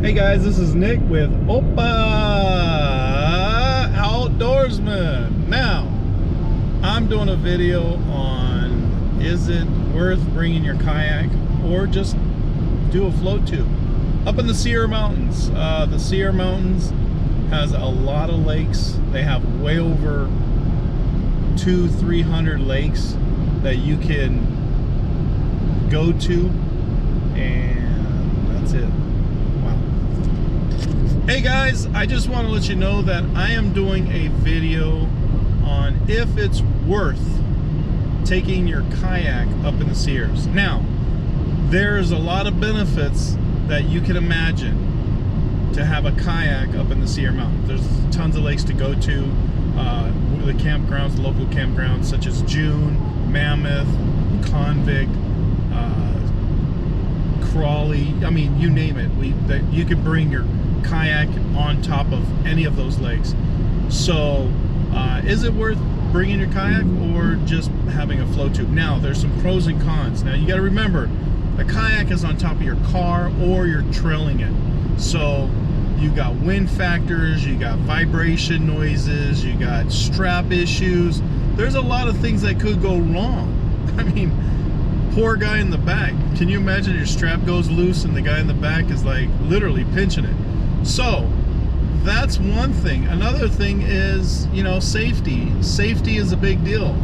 Hey guys, this is Nick with Opa Outdoorsman. Now, I'm doing a video on is it worth bringing your kayak or just do a float tube. Up in the Sierra Mountains. The Sierra Mountains has a lot of lakes. They have way over 200-300 lakes that you can go to, and that's it. Hey guys, I just want to let you know that I am doing a video on if it's worth taking your kayak up in the Sierras. Now, there's a lot of benefits that you can imagine to have a kayak up in the Sierra Mountains. There's tons of lakes to go to, the campgrounds, local campgrounds such as June, Mammoth, Convict, Crawley. I mean, you name it. You can bring your kayak on top of any of those lakes. So is it worth bringing your kayak or just having a float tube? Now, there's some pros and cons. Now, you got to remember, a kayak is on top of your car or you're trailing it. So you got wind factors, you got vibration noises, you got strap issues. There's a lot of things that could go wrong. I mean, poor guy in the back. Can you imagine your strap goes loose and the guy in the back is like literally pinching it? So that's one thing. Another thing is, you know, safety. Safety is a big deal.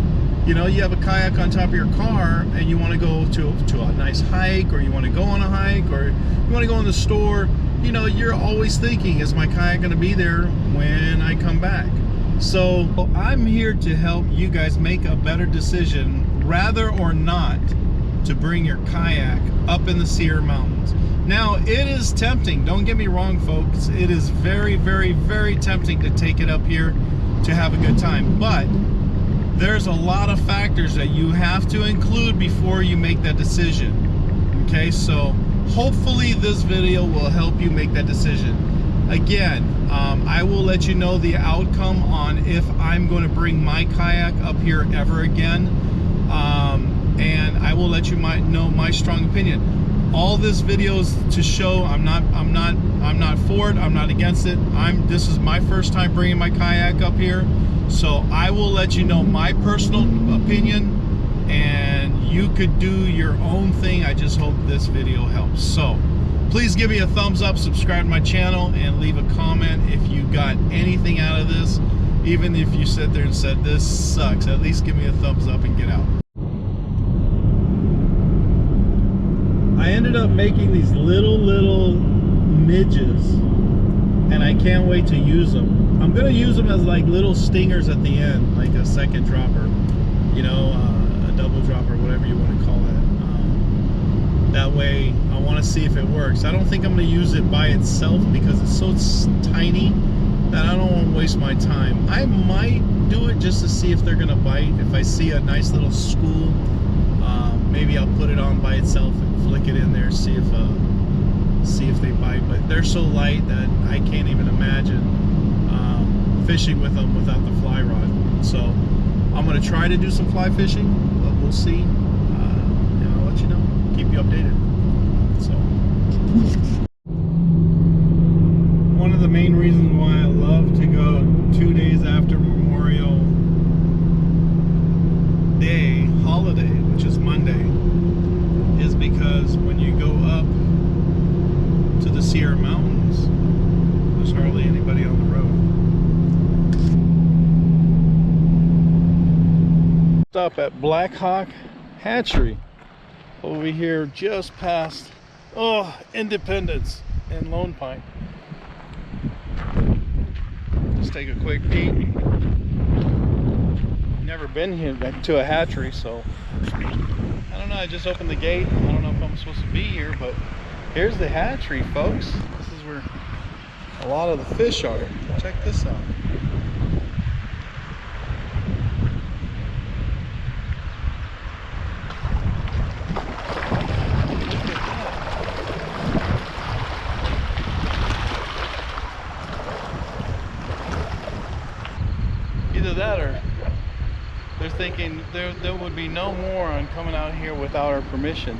You know, you have a kayak on top of your car and you want to go to a nice hike, or you want to go on a hike, or you want to go in the store. You know, you're always thinking, is my kayak going to be there when I come back? So I'm here to help you guys make a better decision, rather or not to bring your kayak up in the Sierra Mountains. Now, it is tempting, don't get me wrong folks, it is very, very, very tempting to take it up here to have a good time, but there's a lot of factors that you have to include before you make that decision. Okay, so hopefully this video will help you make that decision. Again, I will let you know the outcome on if I'm going to bring my kayak up here ever again, and I will let you know my strong opinion. All this videos to show I'm not for it, I'm not against it. This is my first time bringing my kayak up here, so I will let you know my personal opinion, and you could do your own thing. I just hope this video helps. So please give me a thumbs up, subscribe to my channel, and leave a comment if you got anything out of this. Even if you sat there and said this sucks, at least give me a thumbs up and get out. I ended up making these little midges, and I can't wait to use them. I'm gonna use them as like little stingers at the end, like a second dropper, you know, a double dropper, whatever you want to call it. That way, I want to see if it works. I don't think I'm gonna use it by itself because it's so tiny that I don't want to waste my time. I might do it just to see if they're gonna bite. If I see a nice little school, maybe I'll put it on by itself and flick it in there, see if they bite. But they're so light that I can't even imagine fishing with them without the fly rod. So I'm gonna try to do some fly fishing, but we'll see. And I'll let you know, keep you updated. So one of the main reasons why I love to go 2 days after Memorial Day holiday, which is Monday, is because when you go up to the Sierra Mountains, there's hardly anybody on the road. Stop at Black Hawk Hatchery over here just past Independence and Lone Pine. Just take a quick peek. Never been here to a hatchery, so I don't know. I just opened the gate. I don't know if I'm supposed to be here, but here's the hatchery, folks. This is where a lot of the fish are. Check this out. Either that or they're thinking there would be no moron coming out here without our permission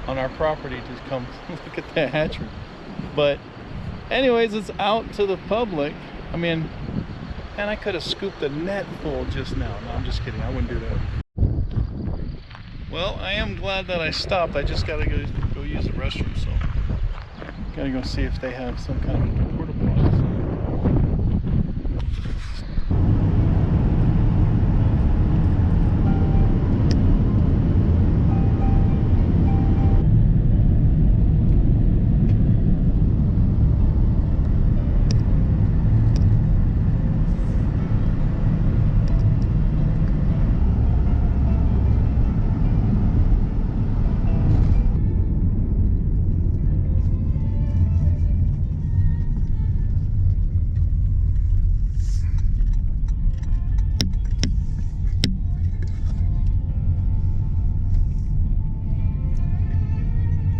on our property to come look at the hatchery. But Anyways, it's out to the public. I mean, and I could have scooped a net full just now. No, I'm just kidding. I wouldn't do that. Well, I am glad that I stopped. I just gotta go use the restroom, so gotta go see if they have some kind of porta potties.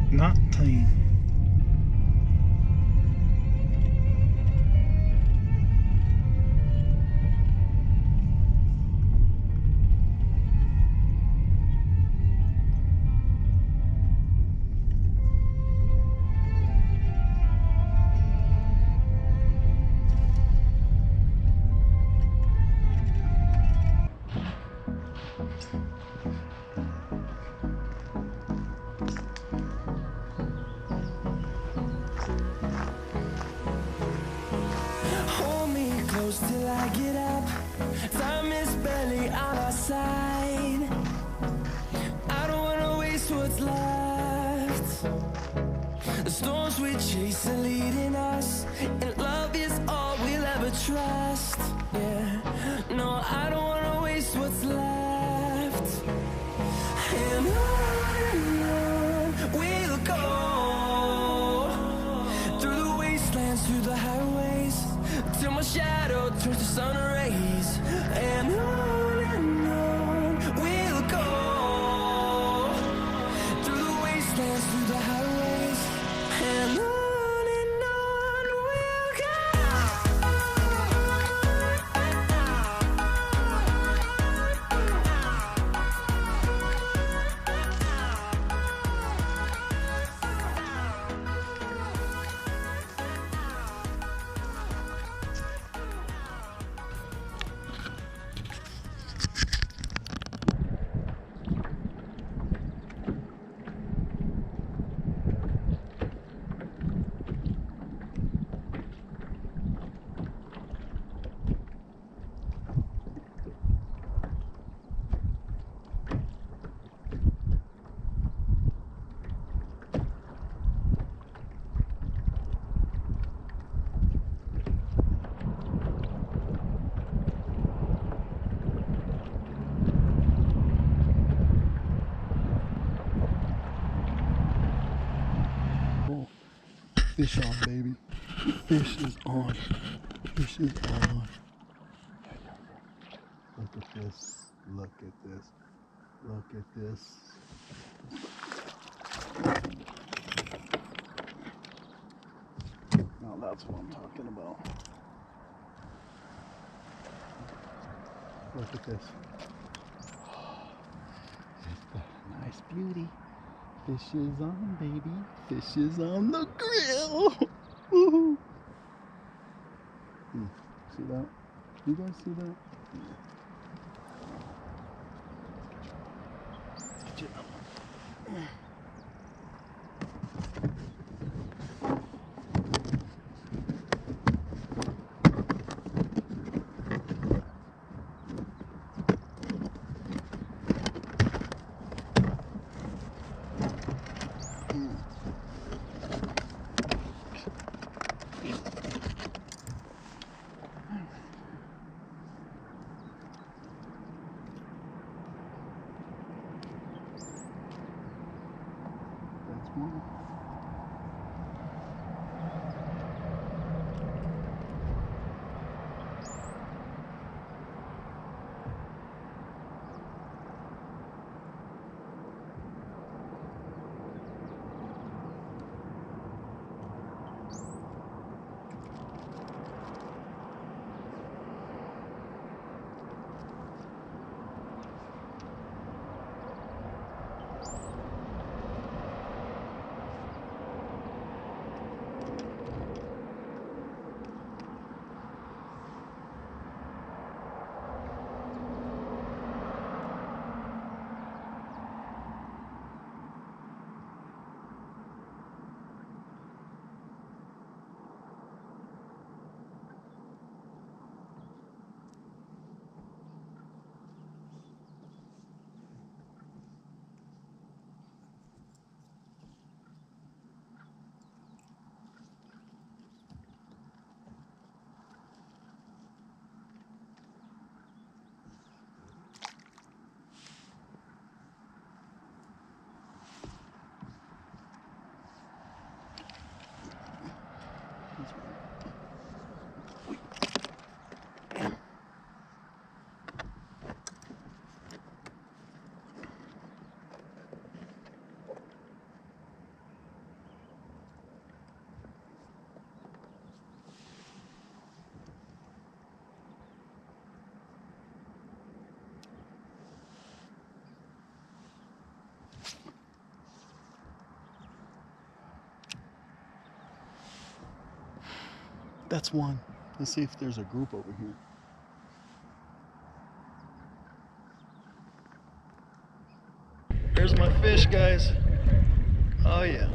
Not clean. Hold me close till I get up. Time is barely on our side. I don't wanna waste what's left. The storms we chase are leading us, and love is all we'll ever trust. Yeah, no, I don't wanna waste what's left. And on we'll go, through the wastelands, through the highways, till my shadow turns to sun rays. And on we'll go, through the wastelands, through the highways, and on we'll Fish on, baby. Fish is on. Fish is on. Look at this. Look at this. Look at this. Now that's what I'm talking about. Look at this. It's a nice beauty. Fish is on, baby. Fish is on the grill. Woohoo! See that? You guys see that? Let's get you up. That's one. Let's see if there's a group over here. There's my fish, guys. Oh yeah.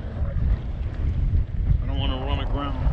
I don't want to run aground.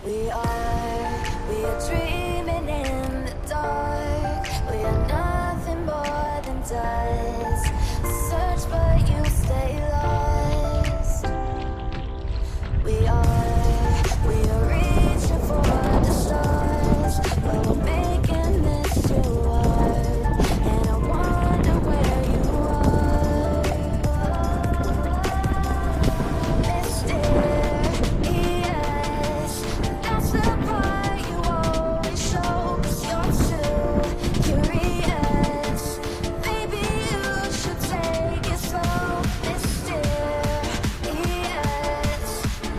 We are dreaming in the dark. We are nothing more than dust. Search but you stay lost. We are reaching for the stars, but we're making this too hard. And I wonder where you are. Mysterious, that's the part you always show. 'Cause you're too curious. Maybe you should take it slow. Mysterious,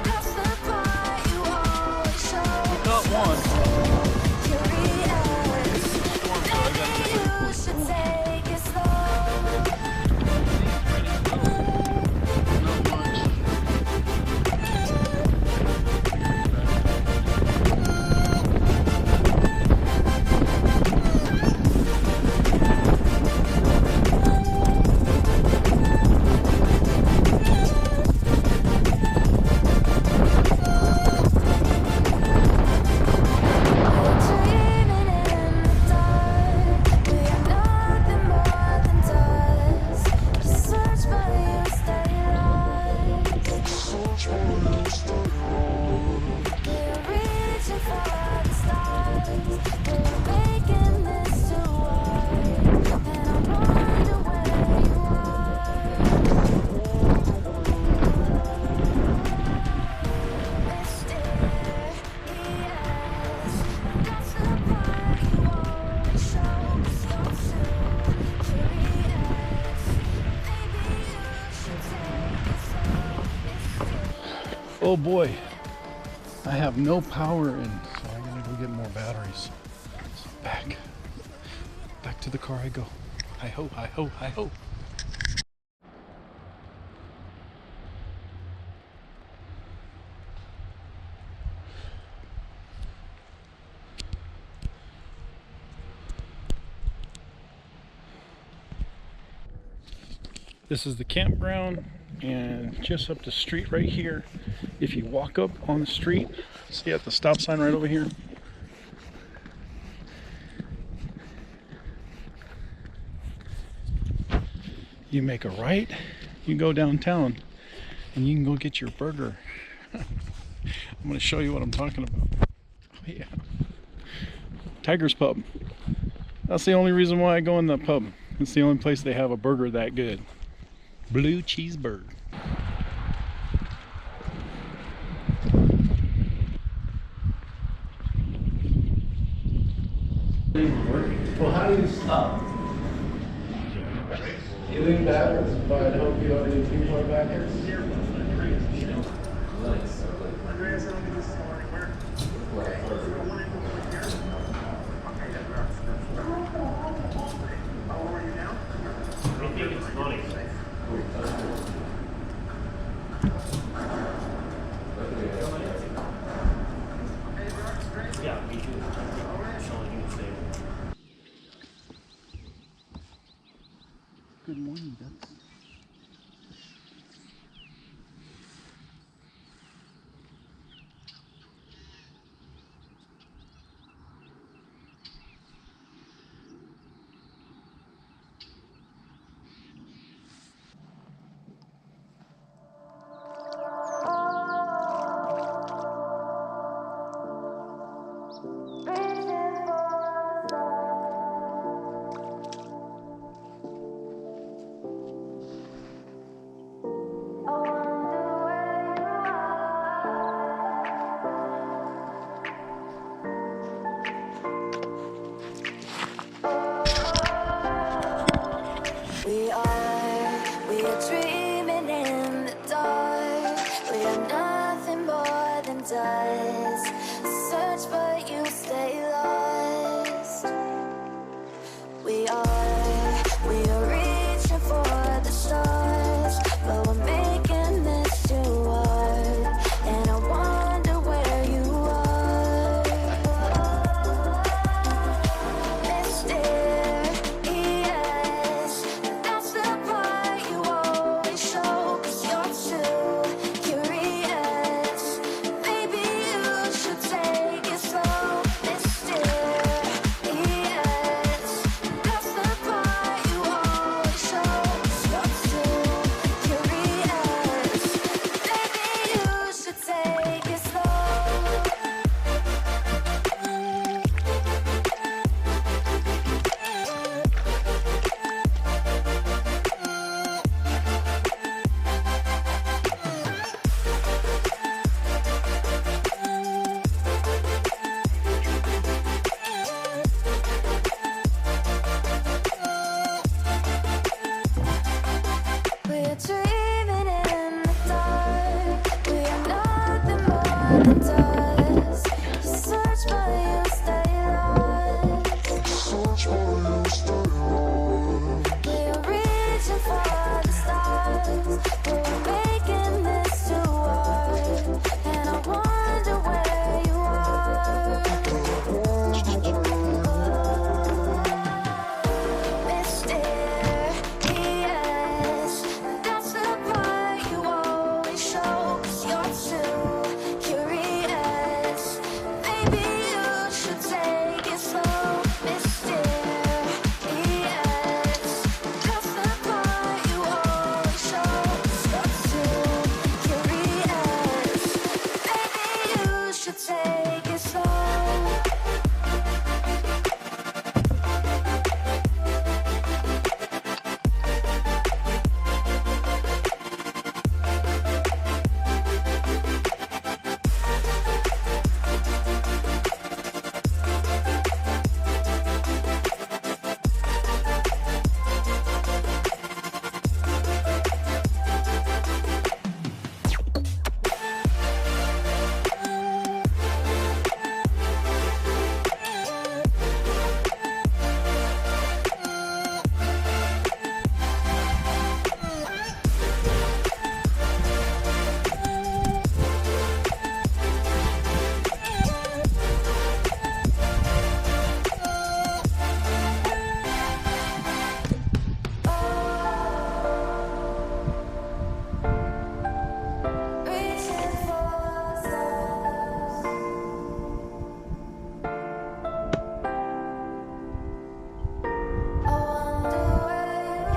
that's the part you always show. Got one. Curious, maybe you should take it slow. Not much. Dreaming in the dark, we are nothing more than dust. Just search but you stay lost. We're reaching for the stars, we're making this too hard. And I wonder where you are. Mysterious, that's the part you always show. 'Cause you're too curious. Maybe you should take it slow. Oh boy. I have no power in, so I'm gonna go get more batteries. So back to the car I go. Hi ho, hi ho, hi ho. This is the campground, and just up the street right here, if you walk up on the street, see at the stop sign right over here, you make a right, you go downtown, and you can go get your burger. I'm going to show you what I'm talking about. Oh yeah, Tiger's Pub. That's the only reason why I go in the pub. It's the only place they have a burger that good. Blue cheeseburger. Well, how do you stop? You lean backwards, but I hope you don't need too far backwards. Good morning, ducks. skies. Search, but you stay lost. We are reaching for the stars, but we're making this too hard. And I wonder where you are. Mysterious, that's the part you always show. 'Cause you're too curious. Maybe you should take it slow. Mysterious, that's the part you always show. 'Cause you're too curious. Maybe you should take it slow. We're dreaming in the dark. We are nothing more than dust. You search but you stay lost. We are reaching for the stars, but we're making this too hard. And I wonder where you are. Mysterious, that's the part you always show. 'Cause you're too curious. Maybe you should take it slow. Mysterious, that's the part you always show. 'Cause you're too curious. Maybe you should take it slow. Reaching for stars. I wonder where you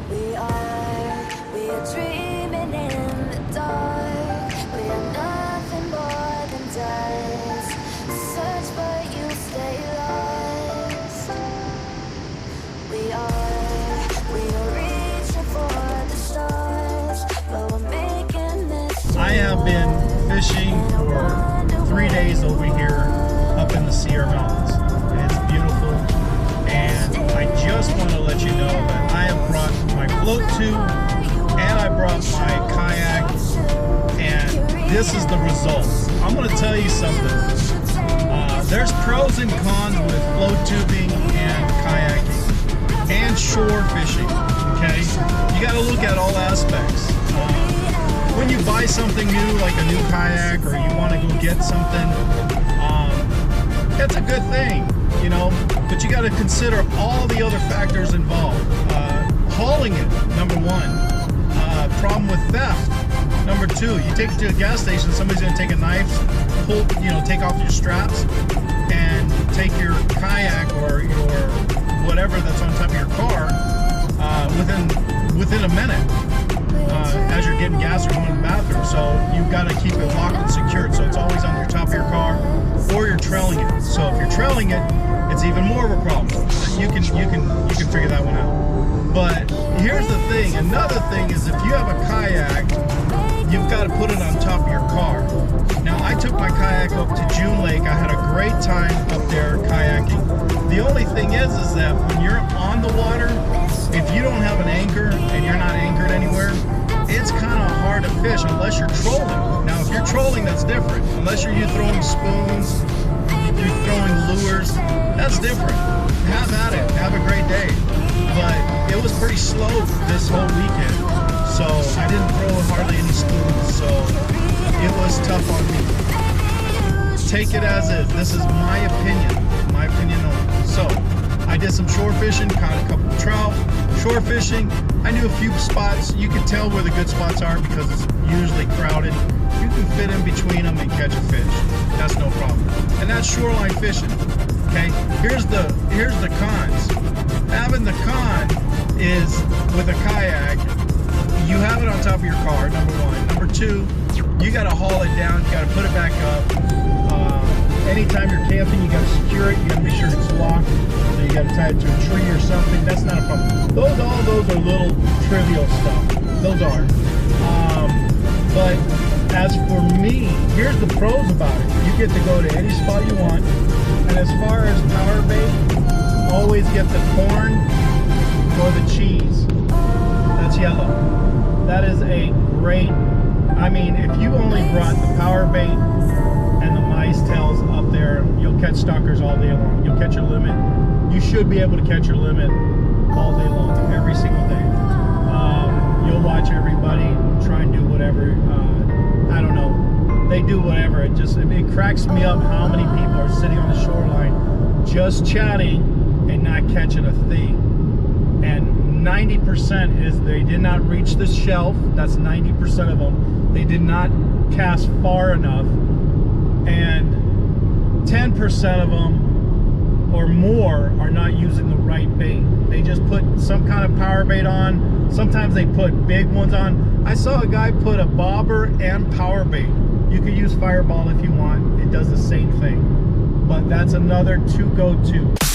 We are dreaming in the dark. We are nothing more than dust. Search but you stay lost. We are reaching for the stars, but we're making this too I have been fishing for 3 days over here up in the Sierra Mountains. It's beautiful, and I just want to let you know that I have brought my float tube and I brought my kayak, and this is the results. I'm going to tell you something. There's pros and cons with float tubing and kayaking and shore fishing. Okay, you got to look at all aspects. When you buy something new, like a new kayak, or you want to go get something, it's a good thing, you know, but you got to consider all the other factors involved. Hauling it, number one. Problem with theft, number two. You take it to a gas station, somebody's going to take a knife, take off your straps, and take your kayak or your whatever that's on top of your car within a minute as you're getting gas or going to the bathroom. So you've got to keep it locked and secured. So it's always on your top of your car, or you're trailing it. So if you're trailing it, it's even more of a problem. You can figure that one out. But here's the thing. Another thing is, if you have a kayak, you've got to put it on top of your car. Now, I took my kayak up to June Lake. I had a great time up there kayaking. The only thing is that when you're on the water, if you don't have an anchor and you're not anchored anywhere, it's kind of hard to fish unless you're trolling. Now, if you're trolling, that's different. Unless you're throwing spoons, you're throwing lures, that's different. Have at it. Have a great day. But it was pretty slow this whole weekend, so I didn't throw hardly any spoons, so it was tough on me. Take it as is. This is my opinion only. So I did some shore fishing, caught a couple of trout. Shore fishing, I knew a few spots. You can tell where the good spots are because it's usually crowded. You can fit in between them and catch a fish. That's no problem. And that's shoreline fishing. Okay, here's the cons. Having the con is with a kayak, you have it on top of your car, number one. Number two, you got to haul it down, you got to put it back up. Anytime you're camping, you got to secure it, you got to make sure it's locked, so you got to tie it to a tree or something. That's not a problem. All those are little trivial stuff. Those are. But as for me, here's the pros about it. You get to go to any spot you want. And as far as power bait, always get the corn or the cheese. That's yellow. That is a great, I mean, if you only brought the power bait and the mice tails up there, you'll catch stalkers all day long. You'll catch your limit. You should be able to catch your limit all day long, every single day. You'll watch everybody try and do whatever. I don't know. They do whatever. It cracks me up how many people are sitting on the shoreline just chatting and not catching a thing. And 90% is they did not reach the shelf. That's 90% of them. They did not cast far enough. And 10% of them or more are not using the right bait. They just put some kind of power bait on. Sometimes they put big ones on. I saw a guy put a bobber and power bait. You could use Fireball if you want. It does the same thing. But that's another to go to.